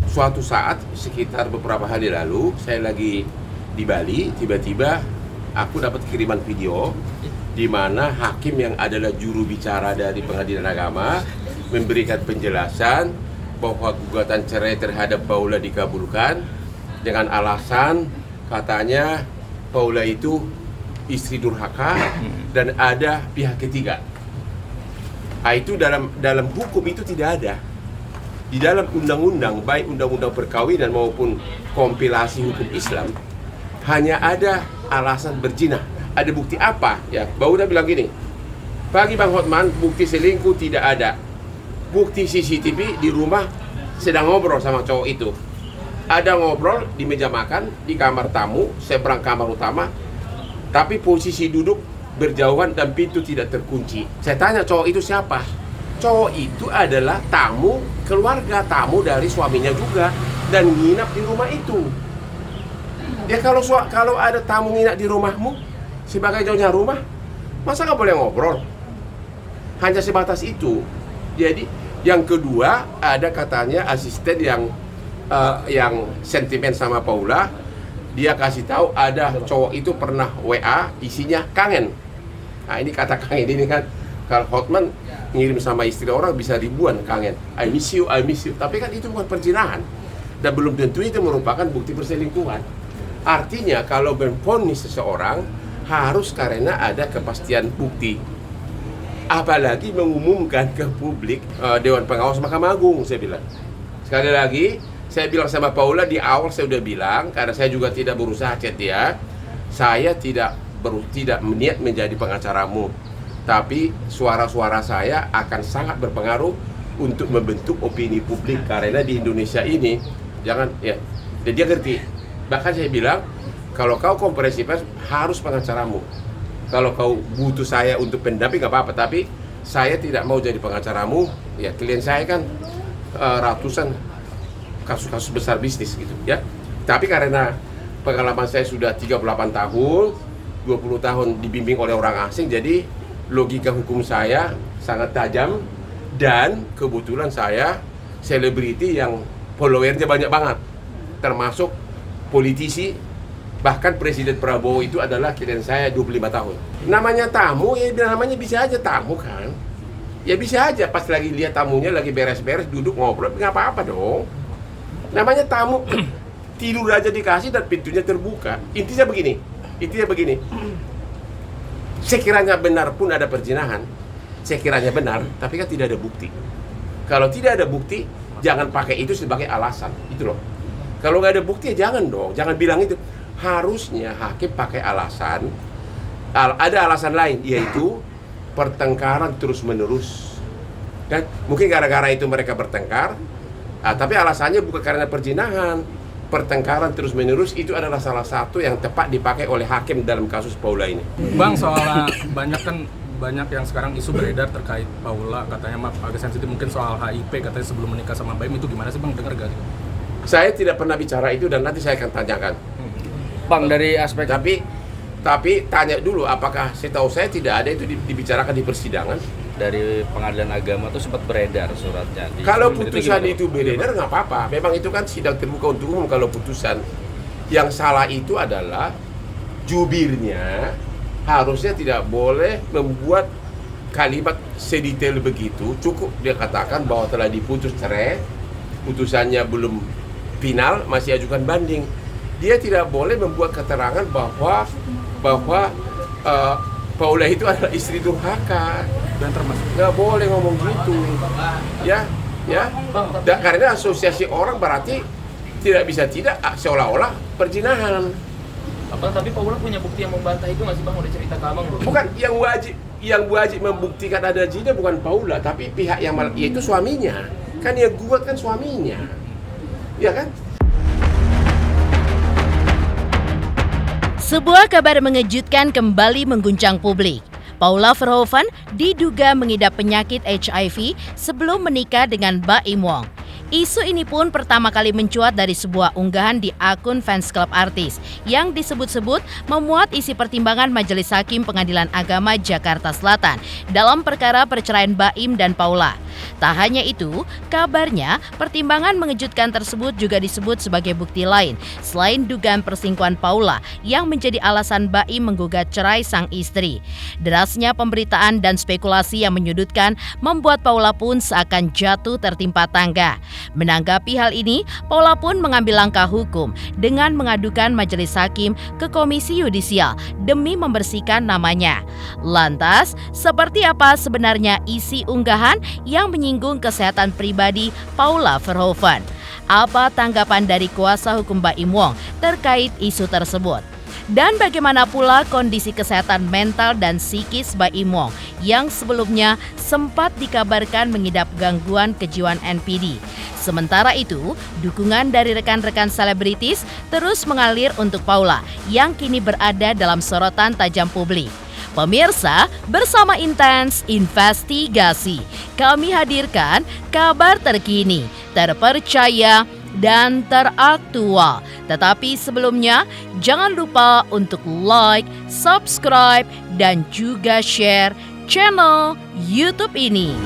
Suatu saat sekitar beberapa hari lalu saya lagi di Bali, tiba-tiba aku dapat kiriman video di mana hakim yang adalah juru bicara dari Pengadilan Agama memberikan penjelasan bahwa gugatan cerai terhadap Paula dikabulkan dengan alasan katanya Paula itu istri durhaka dan ada pihak ketiga. Nah, itu dalam hukum itu tidak ada. Di dalam undang-undang, baik undang-undang perkawinan maupun kompilasi hukum Islam, hanya ada alasan berzina. Ada bukti apa? Ya, Bauda bilang gini, bagi Bang Hotman, bukti selingkuh tidak ada. Bukti CCTV di rumah sedang ngobrol sama cowok itu. Ada ngobrol di meja makan, di kamar tamu, seberang kamar utama, tapi posisi duduk berjauhan dan pintu tidak terkunci. Saya tanya cowok itu siapa? Cowok itu adalah tamu keluarga, tamu dari suaminya juga, dan nginap di rumah itu. Ya kalau ada tamu nginap di rumahmu sebagai jauhnya rumah, masa nggak boleh ngobrol? Hanya sebatas itu. Jadi yang kedua ada katanya asisten yang sentimen sama Paula, dia kasih tahu ada cowok itu pernah WA isinya kangen. Nah ini kata kangen ini kan kalau Hotman ngirim sama istri orang bisa ribuan kangen, I miss you. Tapi kan itu bukan perzinahan dan belum tentu itu merupakan bukti perselingkuhan. Artinya kalau memvonis seseorang harus karena ada kepastian bukti. Apalagi mengumumkan ke publik Dewan Pengawas Mahkamah Agung, saya bilang. Sekali lagi, saya bilang sama Paula di awal saya udah bilang, karena saya juga tidak berusaha chat dia, saya tidak berniat menjadi pengacaramu, tapi suara-suara saya akan sangat berpengaruh untuk membentuk opini publik karena di Indonesia ini jangan ya. Dan dia ngerti. Bahkan saya bilang kalau kau konferensi pers harus pengacaramu. Kalau kau butuh saya untuk pendamping nggak apa-apa, tapi saya tidak mau jadi pengacaramu. Ya klien saya kan ratusan kasus-kasus besar bisnis gitu ya. Tapi karena pengalaman saya sudah 38 tahun, 20 tahun dibimbing oleh orang asing, jadi logika hukum saya sangat tajam dan kebetulan saya selebriti yang followernya banyak banget, termasuk politisi, bahkan Presiden Prabowo itu adalah klien saya 25 tahun. Namanya tamu ya namanya bisa aja tamu kan, ya bisa aja pas lagi lihat tamunya lagi beres-beres duduk ngobrol nggak apa-apa dong. Namanya tamu tidur aja dikasih dan pintunya terbuka. Intinya begini. Sekiranya benar pun ada perzinahan, sekiranya benar, tapi kan tidak ada bukti. Kalau tidak ada bukti, jangan pakai itu sebagai alasan, itu loh. Kalau nggak ada bukti ya jangan dong, jangan bilang itu. Harusnya hakim pakai alasan, ada alasan lain, yaitu pertengkaran terus-menerus. Dan mungkin gara-gara itu mereka bertengkar, tapi alasannya bukan karena perzinahan. Pertengkaran terus-menerus itu adalah salah satu yang tepat dipakai oleh hakim dalam kasus Paula ini. Bang, soal banyak yang sekarang isu beredar terkait Paula, katanya agak sensitif mungkin soal HIV, katanya sebelum menikah sama Baim, itu gimana sih Bang, dengar gak sih? Saya tidak pernah bicara itu dan nanti saya akan tanyakan. Bang, dari aspek tapi tanya dulu, apakah setahu saya tidak ada itu dibicarakan di persidangan? dari Pengadilan Agama tuh sempat beredar suratnya. Kalau putusan itu beredar nggak apa-apa. Memang itu kan sidang terbuka untuk umum. Kalau putusan yang salah itu adalah jubirnya harusnya tidak boleh membuat kalimat sedetail begitu. Cukup dia katakan bahwa telah diputus cerai, putusannya belum final, masih ajukan banding. Dia tidak boleh membuat keterangan bahwa Paula itu adalah istri durhaka. Dan termasuk Nggak boleh ngomong gitu. Ya. Karena asosiasi orang berarti tidak bisa seolah-olah perzinahan. Abang, tapi Paula punya bukti yang membantah itu nggak sih Bang? Udah cerita ke Abang belum? Bukan yang wajib membuktikan ada zina bukan Paula, tapi pihak yang yaitu suaminya. Kan dia gugat kan suaminya. Ya kan? Sebuah kabar mengejutkan kembali mengguncang publik. Paula Verhoeven diduga mengidap penyakit HIV sebelum menikah dengan Baim Wong. Isu ini pun pertama kali mencuat dari sebuah unggahan di akun fans club artis yang disebut-sebut memuat isi pertimbangan Majelis Hakim Pengadilan Agama Jakarta Selatan dalam perkara perceraian Baim dan Paula. Tak hanya itu, kabarnya pertimbangan mengejutkan tersebut juga disebut sebagai bukti lain selain dugaan perselingkuhan Paula yang menjadi alasan Baim menggugat cerai sang istri. Derasnya pemberitaan dan spekulasi yang menyudutkan membuat Paula pun seakan jatuh tertimpa tangga. Menanggapi hal ini, Paula pun mengambil langkah hukum dengan mengadukan majelis hakim ke Komisi Yudisial demi membersihkan namanya. Lantas, seperti apa sebenarnya isi unggahan yang menyinggung kesehatan pribadi Paula Verhoeven? Apa tanggapan dari kuasa hukum Baim Wong terkait isu tersebut? Dan bagaimana pula kondisi kesehatan mental dan psikis Baim Wong yang sebelumnya sempat dikabarkan mengidap gangguan kejiwaan NPD. Sementara itu, dukungan dari rekan-rekan selebritis terus mengalir untuk Paula yang kini berada dalam sorotan tajam publik. Pemirsa, bersama Intens Investigasi, kami hadirkan kabar terkini, terpercaya, dan teraktual. Tetapi sebelumnya, jangan lupa untuk like, subscribe, dan juga share channel YouTube ini.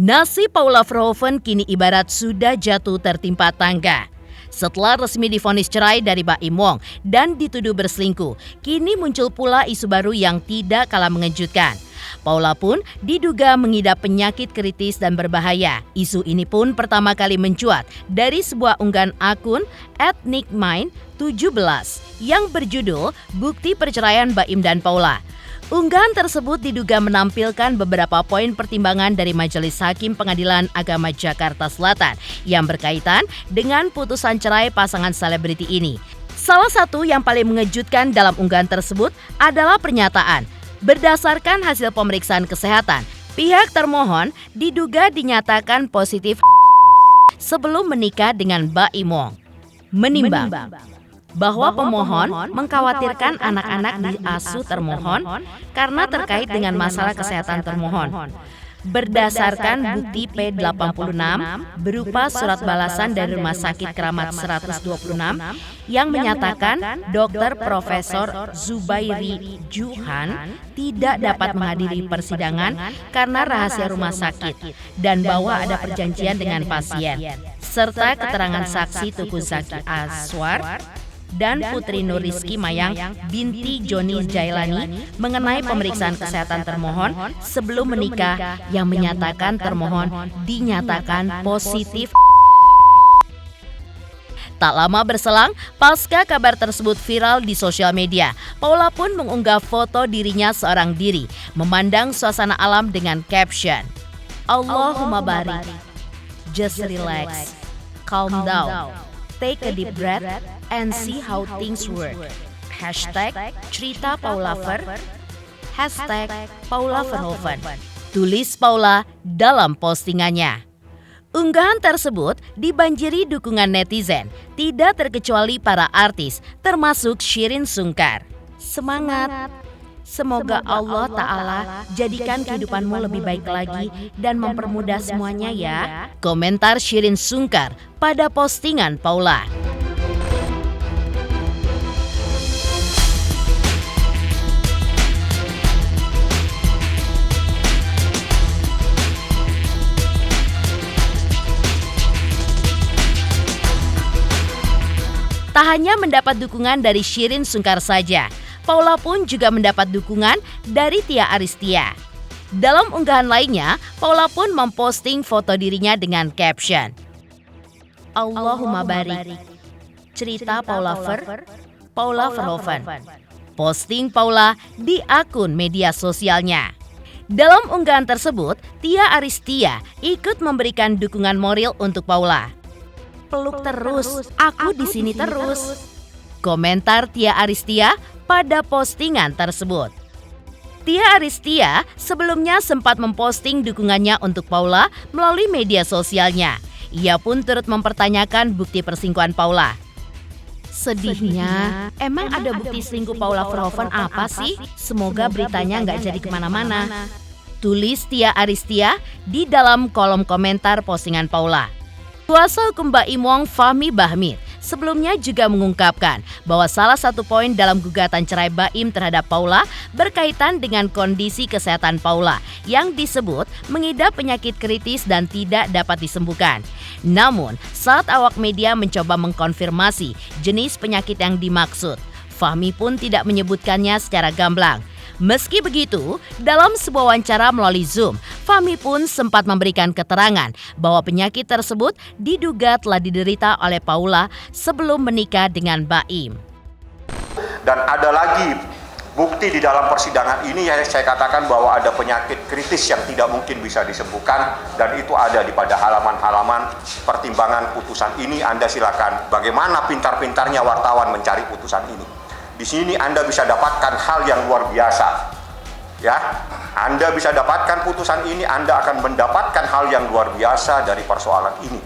Nasib Paula Verhoeven kini ibarat sudah jatuh tertimpa tangga. Setelah resmi divonis cerai dari Baim Wong dan dituduh berselingkuh, kini muncul pula isu baru yang tidak kalah mengejutkan. Paula pun diduga mengidap penyakit kritis dan berbahaya. Isu ini pun pertama kali mencuat dari sebuah unggahan akun @nickmind17 yang berjudul Bukti Perceraian Baim dan Paula. Unggahan tersebut diduga menampilkan beberapa poin pertimbangan dari Majelis Hakim Pengadilan Agama Jakarta Selatan yang berkaitan dengan putusan cerai pasangan selebriti ini. Salah satu yang paling mengejutkan dalam unggahan tersebut adalah pernyataan, berdasarkan hasil pemeriksaan kesehatan, pihak termohon diduga dinyatakan positif sebelum menikah dengan Baim Wong. Menimbang bahwa pemohon mengkhawatirkan anak-anak diasuh termohon karena terkait dengan masalah kesehatan termohon. Berdasarkan bukti P86 berupa surat balasan dari Rumah Sakit Keramat 126 yang menyatakan Dr. Profesor Zubairi Juhan tidak dapat menghadiri persidangan karena rahasia rumah sakit dan bahwa ada perjanjian dengan pasien, serta keterangan saksi Tuku Zaki Aswar dan Putri Nur Rizky Mayang binti Joni Jailani mengenai pemeriksaan kesehatan termohon sebelum menikah yang menyatakan termohon dinyatakan positif. Tak lama berselang, pasca kabar tersebut viral di sosial media, Paula pun mengunggah foto dirinya seorang diri, memandang suasana alam dengan caption, Allahumma barik, just relax, calm down, take a deep breath, and see how things work. #cerita Paula Ver, #Paula Verhoeven. Tulis Paula dalam postingannya. Unggahan tersebut dibanjiri dukungan netizen, tidak terkecuali para artis, termasuk Shireen Sungkar. Semangat! Semoga Allah Ta'ala jadikan kehidupanmu lebih baik lagi dan mempermudah semuanya ya. Komentar Shireen Sungkar pada postingan Paula. Tak hanya mendapat dukungan dari Shireen Sungkar saja, Paula pun juga mendapat dukungan dari Tia Aristia. Dalam unggahan lainnya, Paula pun memposting foto dirinya dengan caption, Allahumma barik, cerita Paula Ver, Paula Verhoeven. Posting Paula di akun media sosialnya. Dalam unggahan tersebut, Tia Aristia ikut memberikan dukungan moral untuk Paula. Peluk terus, aku di sini terus. Komentar Tia Aristia pada postingan tersebut. Tia Aristia sebelumnya sempat memposting dukungannya untuk Paula melalui media sosialnya. Ia pun turut mempertanyakan bukti perselingkuhan Paula. Sedihnya, emang ada bukti selingkuh Paula Verhoeven apa sih? Semoga beritanya nggak jadi kemana-mana. Tulis Tia Aristia di dalam kolom komentar postingan Paula. Kuasa hukum Baim Wong Fahmi Bahmid sebelumnya juga mengungkapkan bahwa salah satu poin dalam gugatan cerai Baim terhadap Paula berkaitan dengan kondisi kesehatan Paula yang disebut mengidap penyakit kritis dan tidak dapat disembuhkan. Namun, saat awak media mencoba mengkonfirmasi jenis penyakit yang dimaksud, Fahmi pun tidak menyebutkannya secara gamblang. Meski begitu, dalam sebuah wawancara melalui Zoom, Fahmi pun sempat memberikan keterangan bahwa penyakit tersebut diduga telah diderita oleh Paula sebelum menikah dengan Baim. Dan ada lagi bukti di dalam persidangan ini yang saya katakan bahwa ada penyakit kritis yang tidak mungkin bisa disembuhkan, dan itu ada di pada halaman-halaman pertimbangan putusan ini. Anda silakan bagaimana pintar-pintarnya wartawan mencari putusan ini. Di sini Anda bisa dapatkan hal yang luar biasa. Ya, Anda bisa dapatkan putusan ini, Anda akan mendapatkan hal yang luar biasa dari persoalan ini.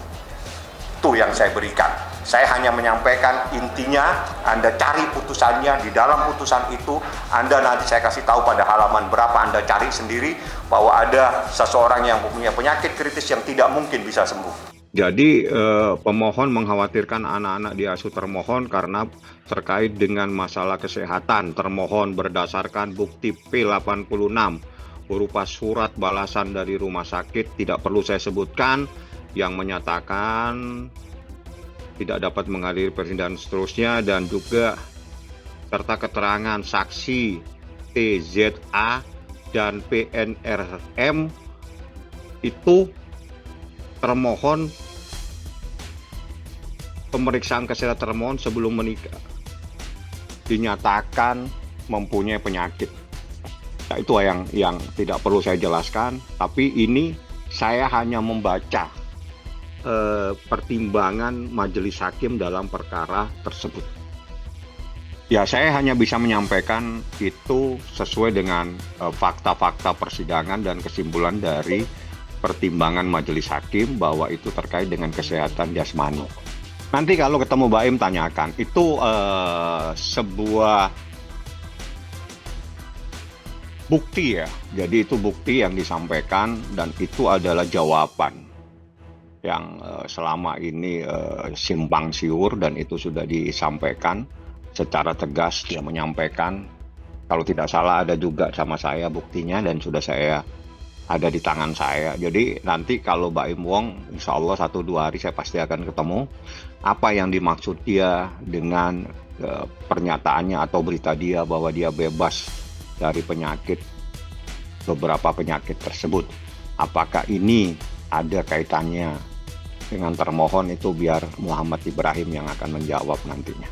Itu yang saya berikan. Saya hanya menyampaikan intinya, Anda cari putusannya, di dalam putusan itu Anda nanti saya kasih tahu pada halaman berapa, Anda cari sendiri bahwa ada seseorang yang punya penyakit kritis yang tidak mungkin bisa sembuh. Jadi pemohon mengkhawatirkan anak-anak diasuh termohon karena terkait dengan masalah kesehatan. Termohon berdasarkan bukti P86 berupa surat balasan dari rumah sakit, tidak perlu saya sebutkan, yang menyatakan tidak dapat menghadiri persidangan seterusnya, dan juga serta keterangan saksi TZA dan PNRM itu termohon, pemeriksaan kesehatan termohon sebelum menikah dinyatakan mempunyai penyakit. Nah, itu yang tidak perlu saya jelaskan, tapi ini saya hanya membaca pertimbangan majelis hakim dalam perkara tersebut. Ya, saya hanya bisa menyampaikan itu sesuai dengan fakta-fakta persidangan dan kesimpulan dari pertimbangan majelis hakim bahwa itu terkait dengan kesehatan jasmani. Nanti kalau ketemu Baim tanyakan, itu sebuah bukti ya. Jadi itu bukti yang disampaikan dan itu adalah jawaban yang selama ini simpang siur, dan itu sudah disampaikan secara tegas. Dia menyampaikan, kalau tidak salah ada juga sama saya buktinya dan sudah saya ada di tangan saya. Jadi nanti kalau Baim Wong, insya Allah 1-2 hari saya pasti akan ketemu. Apa yang dimaksud dia dengan pernyataannya atau berita dia bahwa dia bebas dari penyakit, beberapa penyakit tersebut. Apakah ini ada kaitannya dengan termohon, itu biar Muhammad Ibrahim yang akan menjawab nantinya.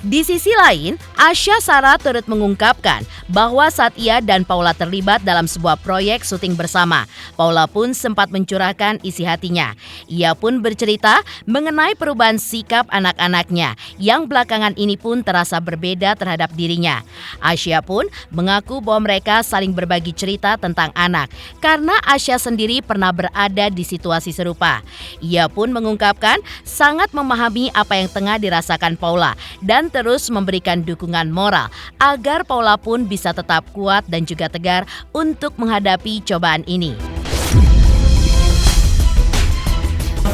Di sisi lain, Asya Sarah turut mengungkapkan bahwa saat ia dan Paula terlibat dalam sebuah proyek syuting bersama, Paula pun sempat mencurahkan isi hatinya. Ia pun bercerita mengenai perubahan sikap anak-anaknya yang belakangan ini pun terasa berbeda terhadap dirinya. Asya pun mengaku bahwa mereka saling berbagi cerita tentang anak karena Asya sendiri pernah berada di situasi serupa. Ia pun mengungkapkan sangat memahami apa yang tengah dirasakan Paula dan terus memberikan dukungan moral agar Paula pun bisa tetap kuat dan juga tegar untuk menghadapi cobaan ini.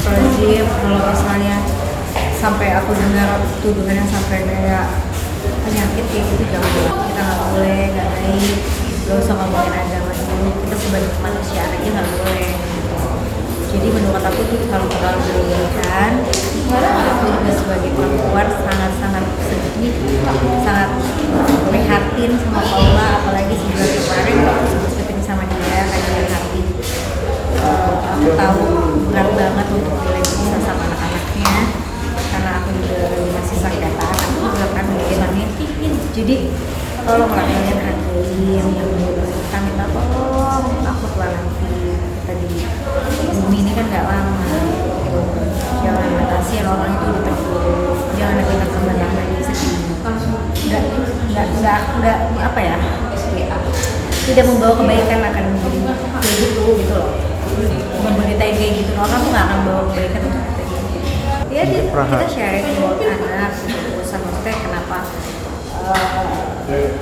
Kalau misalnya sampai aku dengar tuduhan yang sampai kayak penyakit kayak gitu, jangan, kita nggak boleh, nggak baik, nggak usah ngomongin agama dulu, kita sebagai manusia aja nggak boleh. Jadi menurut aku tuh kalau terlalu berlebihan, aku juga sebagai perempuan sangat-sangat sedih, sangat prihatin sama Paula, apalagi sebulan kemarin aku sempat ketemu sama dia, kayak dari hati. Aku tahu berat banget untuk dia bisa sama anak-anaknya, karena aku juga masih sakitan, aku juga kan bagaimana. Jadi tolonglah kalian hargain yang kita minta, tolong aku tua nanti, kita di bumi ini kan gak lama, jangan batasi orang itu ditegur, jangan kita kembali lagi sedih, nggak apa ya, tidak membawa kebaikan akan menjadi kayak gitu loh. Ya kita sharing buat anak, urusan maksudnya kenapa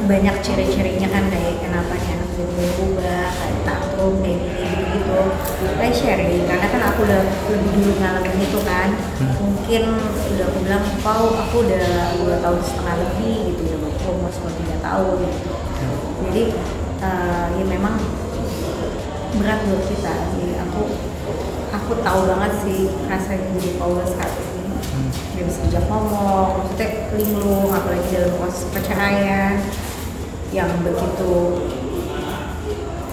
banyak ciri-cirinya kan kayak kenapa nih anak jadi berubah, kayak tantrum, kayak gini gitu. Kita sharing karena kan aku udah lebih dulu ngalamin itu kan. Mungkin udah aku bilang, aku udah 2 tahun setengah lebih gitu, udah masuk 3 tahun gitu. Jadi ya memang berat buat kita. Jadi aku tahu banget sih rasanya jadi Paula saat ini. Gak bisa dijak ngomong, maksudnya linglung, apalagi dalam proses perceraian yang begitu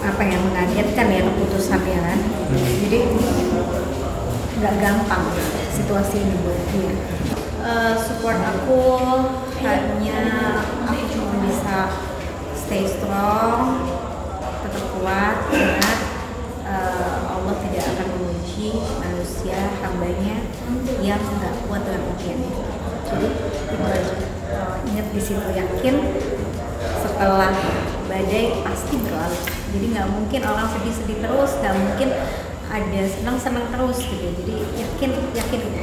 mengagetkan ya keputusannya kan. Jadi nggak gampang situasi ini buat dia. Support aku hanya aku cuma bisa stay strong, tetap kuat, ingat Allah tidak akan menguji manusia hambanya yang nggak kuat dengan ujiannya. Jadi itu aja. Ingat di situ, yakin setelah badai pasti berlalu. Jadi nggak mungkin orang sedih-sedih terus, nggak mungkin ada senang-senang terus gitu. Jadi yakin itu.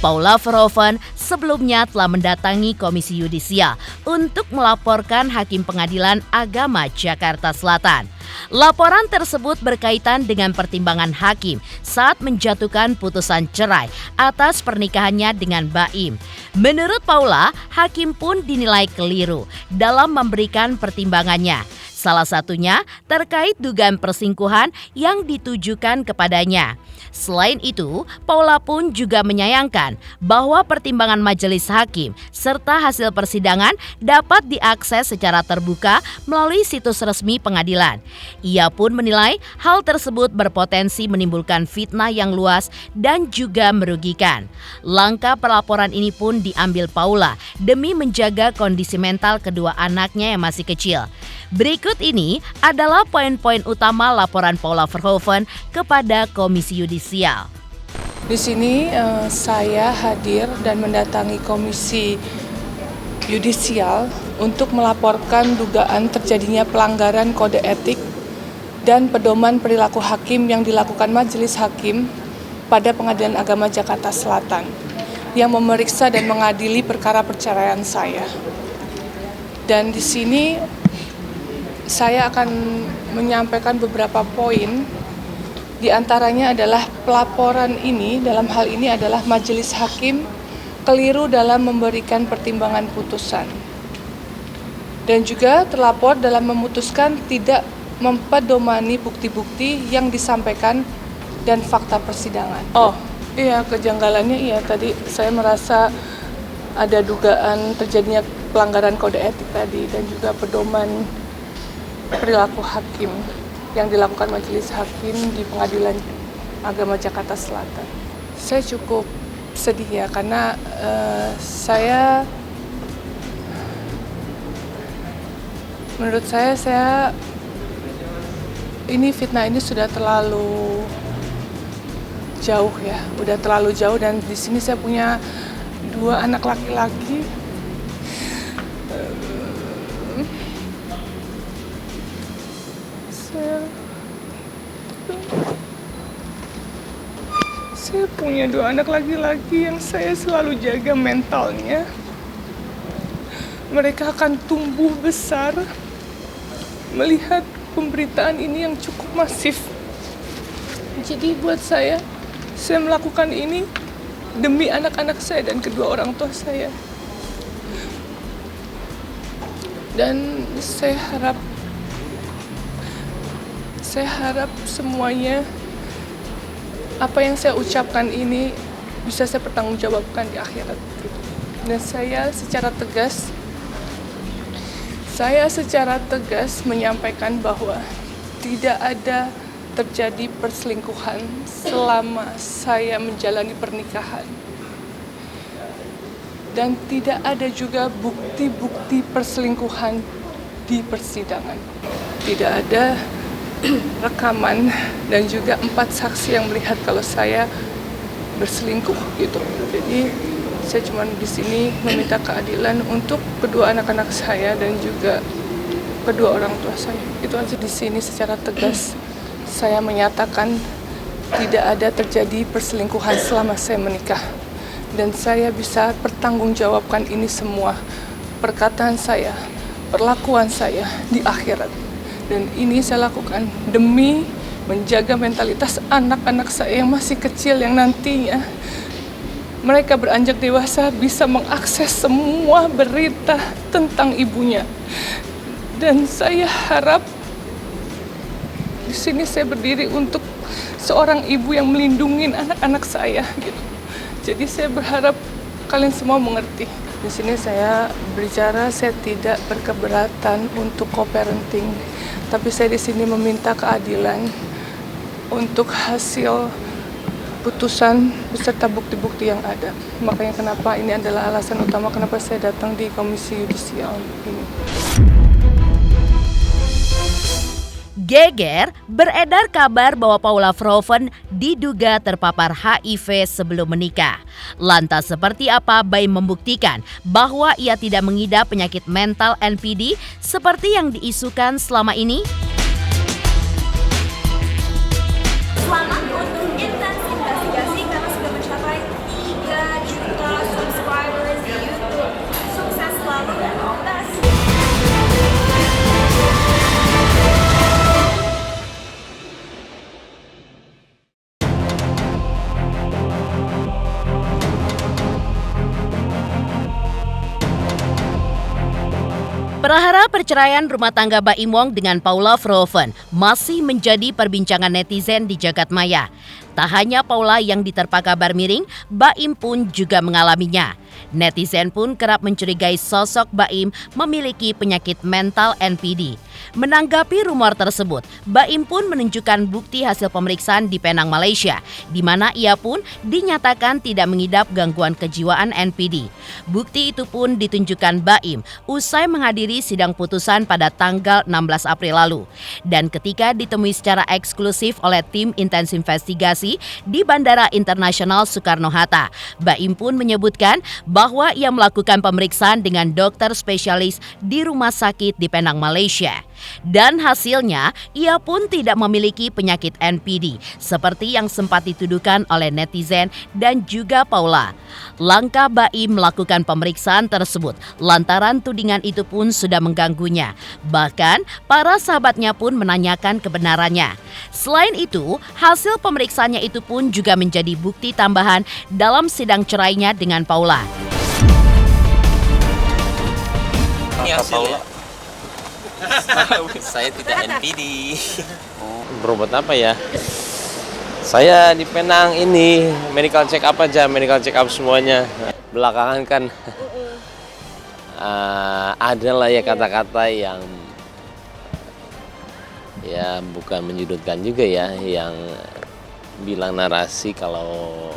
Paula Verhoeven sebelumnya telah mendatangi Komisi Yudisial untuk melaporkan Hakim Pengadilan Agama Jakarta Selatan. Laporan tersebut berkaitan dengan pertimbangan hakim saat menjatuhkan putusan cerai atas pernikahannya dengan Baim. Menurut Paula, hakim pun dinilai keliru dalam memberikan pertimbangannya. Salah satunya terkait dugaan perselingkuhan yang ditujukan kepadanya. Selain itu, Paula pun juga menyayangkan bahwa pertimbangan majelis hakim serta hasil persidangan dapat diakses secara terbuka melalui situs resmi pengadilan. Ia pun menilai hal tersebut berpotensi menimbulkan fitnah yang luas dan juga merugikan. Langkah pelaporan ini pun diambil Paula demi menjaga kondisi mental kedua anaknya yang masih kecil. Berikut ini adalah poin-poin utama laporan Paula Verhoeven kepada Komisi Yudisial. Di sini saya hadir dan mendatangi Komisi Yudisial untuk melaporkan dugaan terjadinya pelanggaran kode etik dan pedoman perilaku hakim yang dilakukan Majelis Hakim pada Pengadilan Agama Jakarta Selatan yang memeriksa dan mengadili perkara perceraian saya. Dan di sini saya akan menyampaikan beberapa poin. Di antaranya adalah pelaporan ini, dalam hal ini adalah majelis hakim keliru dalam memberikan pertimbangan putusan. Dan juga terlapor dalam memutuskan tidak mempedomani bukti-bukti yang disampaikan dan fakta persidangan. Oh, iya, kejanggalannya iya, tadi saya merasa ada dugaan terjadinya pelanggaran kode etik tadi dan juga pedoman perilaku hakim yang dilakukan Majelis Hakim di Pengadilan Agama Jakarta Selatan. Saya cukup sedih ya, karena menurut saya ini fitnah ini sudah terlalu jauh ya, udah terlalu jauh, dan di sini saya punya 2 anak laki-laki. Saya punya 2 anak laki-laki yang saya selalu jaga mentalnya. Mereka akan tumbuh besar melihat pemberitaan ini yang cukup masif. Jadi buat saya melakukan ini demi anak-anak saya dan kedua orang tua saya. Dan saya harap semuanya, apa yang saya ucapkan ini bisa saya pertanggungjawabkan di akhirat. Dan saya secara tegas menyampaikan bahwa tidak ada terjadi perselingkuhan selama saya menjalani pernikahan. Dan tidak ada juga bukti-bukti perselingkuhan di persidangan. Tidak ada rekaman dan juga 4 saksi yang melihat kalau saya berselingkuh gitu. Jadi saya cuma di sini meminta keadilan untuk kedua anak-anak saya dan juga kedua orang tua saya. Itu aja. Di sini secara tegas saya menyatakan tidak ada terjadi perselingkuhan selama saya menikah. Dan saya bisa pertanggungjawabkan ini semua, perkataan saya, perlakuan saya di akhirat. Dan ini saya lakukan demi menjaga mentalitas anak-anak saya yang masih kecil, yang nantinya mereka beranjak dewasa bisa mengakses semua berita tentang ibunya. Dan saya harap di sini saya berdiri untuk seorang ibu yang melindungi anak-anak saya gitu. Jadi saya berharap kalian semua mengerti. Di sini saya berbicara, saya tidak berkeberatan untuk co-parenting, tapi saya di sini meminta keadilan untuk hasil putusan beserta bukti-bukti yang ada. Makanya kenapa ini adalah alasan utama kenapa saya datang di Komisi Yudisial ini. Geger, beredar kabar bahwa Paula Verhoeven diduga terpapar HIV sebelum menikah. Lantas seperti apa Baim membuktikan bahwa ia tidak mengidap penyakit mental NPD seperti yang diisukan selama ini? Selamat untuk Intens Investigasi karena sudah mencapai 3 juta subscribers di YouTube. Sukses selalu dan all the best. Perahara perceraian rumah tangga Baim Wong dengan Paula Verhoeven masih menjadi perbincangan netizen di jagat maya. Tak hanya Paula yang diterpa kabar miring, Baim pun juga mengalaminya. Netizen pun kerap mencurigai sosok Baim memiliki penyakit mental NPD. Menanggapi rumor tersebut, Baim pun menunjukkan bukti hasil pemeriksaan di Penang, Malaysia, di mana ia pun dinyatakan tidak mengidap gangguan kejiwaan NPD. Bukti itu pun ditunjukkan Baim usai menghadiri sidang putusan pada tanggal 16 April lalu. Dan ketika ditemui secara eksklusif oleh tim Intens Investigasi di Bandara Internasional Soekarno-Hatta, Baim pun menyebutkan bahwa ia melakukan pemeriksaan dengan dokter spesialis di rumah sakit di Penang, Malaysia. Dan hasilnya, ia pun tidak memiliki penyakit NPD seperti yang sempat dituduhkan oleh netizen dan juga Paula. Langkah Baim melakukan pemeriksaan tersebut lantaran tudingan itu pun sudah mengganggunya. Bahkan, para sahabatnya pun menanyakan kebenarannya. Selain itu, hasil pemeriksaannya itu pun juga menjadi bukti tambahan dalam sidang cerainya dengan Paula. Ini hasilnya. Saya tidak NPD. Berobat apa ya? Saya di Penang ini medical check up aja, medical check up semuanya. Belakangan kan ada lah ya kata-kata yang ya bukan menyudutkan juga ya, yang bilang narasi kalau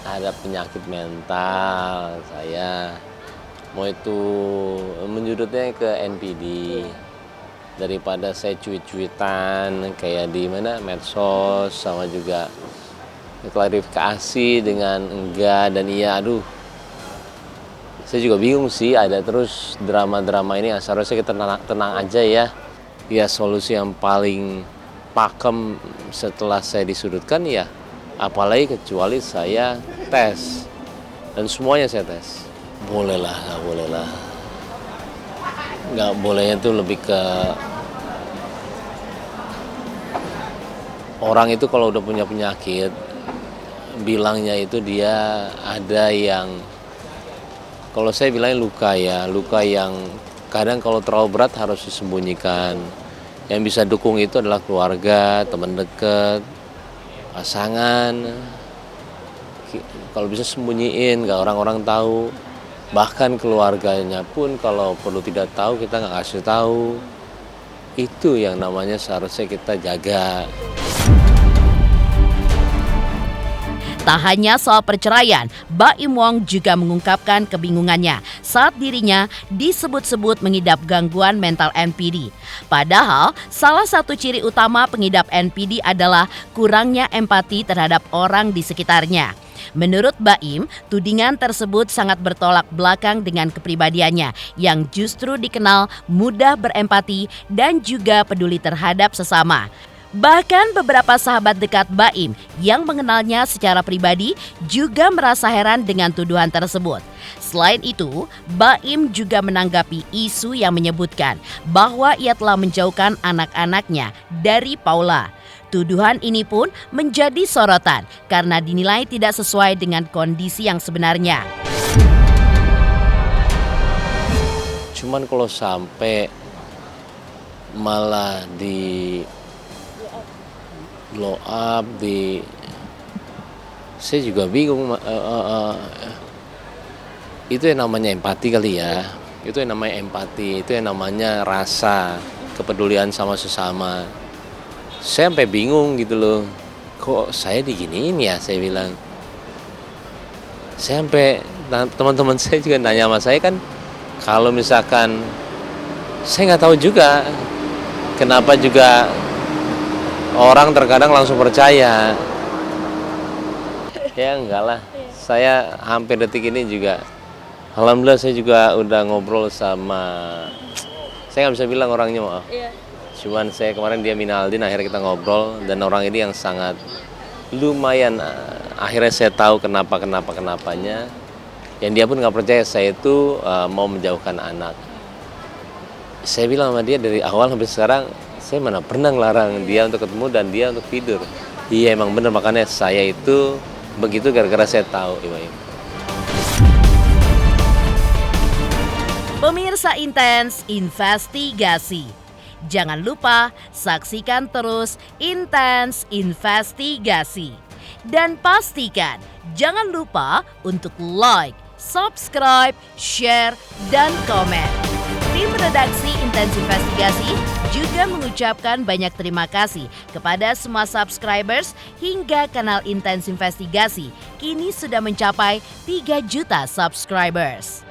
ada penyakit mental. Saya mau itu menyudutnya ke NPD daripada saya cuit-cuitan kayak di mana medsos, sama juga klarifikasi dengan enggak dan iya. Aduh, saya juga bingung sih, ada terus drama-drama ini. Seharusnya kita tenang aja ya. Ya solusi yang paling pakem setelah saya disudutkan ya, apalagi kecuali saya tes dan semuanya saya tes. Boleh lah, nggak boleh lah. Nggak bolehnya itu lebih ke orang itu kalau udah punya penyakit, bilangnya itu dia ada yang, kalau saya bilangnya luka ya, luka yang kadang kalau terlalu berat harus disembunyikan. Yang bisa dukung itu adalah keluarga, teman dekat, pasangan. Kalau bisa sembunyiin, nggak orang-orang tahu. Bahkan keluarganya pun kalau perlu tidak tahu, kita nggak kasih tahu. Itu yang namanya seharusnya kita jaga. Tak hanya soal perceraian, Baim Wong juga mengungkapkan kebingungannya saat dirinya disebut-sebut mengidap gangguan mental NPD. Padahal, salah satu ciri utama pengidap NPD adalah kurangnya empati terhadap orang di sekitarnya. Menurut Baim, tudingan tersebut sangat bertolak belakang dengan kepribadiannya yang justru dikenal mudah berempati dan juga peduli terhadap sesama. Bahkan beberapa sahabat dekat Baim yang mengenalnya secara pribadi juga merasa heran dengan tuduhan tersebut. Selain itu, Baim juga menanggapi isu yang menyebutkan bahwa ia telah menjauhkan anak-anaknya dari Paula. Tuduhan ini pun menjadi sorotan karena dinilai tidak sesuai dengan kondisi yang sebenarnya. Cuman kalau sampai malah di blow up, saya juga bingung. Itu yang namanya empati kali ya. Itu yang namanya empati, itu yang namanya rasa kepedulian sama sesama. Saya sampai bingung gitu loh. Kok saya diginiin ya, saya bilang. Saya sampai teman-teman saya juga nanya sama saya kan, kalau misalkan saya nggak tahu juga kenapa juga orang terkadang langsung percaya. Ya enggak lah, saya hampir detik ini juga, alhamdulillah saya juga udah ngobrol sama, saya nggak bisa bilang orangnya maaf. Cuman saya kemarin dia Minaldin, akhirnya kita ngobrol dan orang ini yang sangat lumayan, akhirnya saya tahu kenapanya. Yang dia pun nggak percaya saya itu mau menjauhkan anak. Saya bilang sama dia dari awal sampai sekarang, saya mana pernah ngelarang dia untuk ketemu dan dia untuk tidur. Iya emang bener, makanya saya itu begitu gara-gara saya tahu. Pemirsa Intens Investigasi, jangan lupa saksikan terus Intens Investigasi. Dan pastikan jangan lupa untuk like, subscribe, share, dan komen. Tim redaksi Intens Investigasi juga mengucapkan banyak terima kasih kepada semua subscribers hingga kanal Intens Investigasi kini sudah mencapai 3 juta subscribers.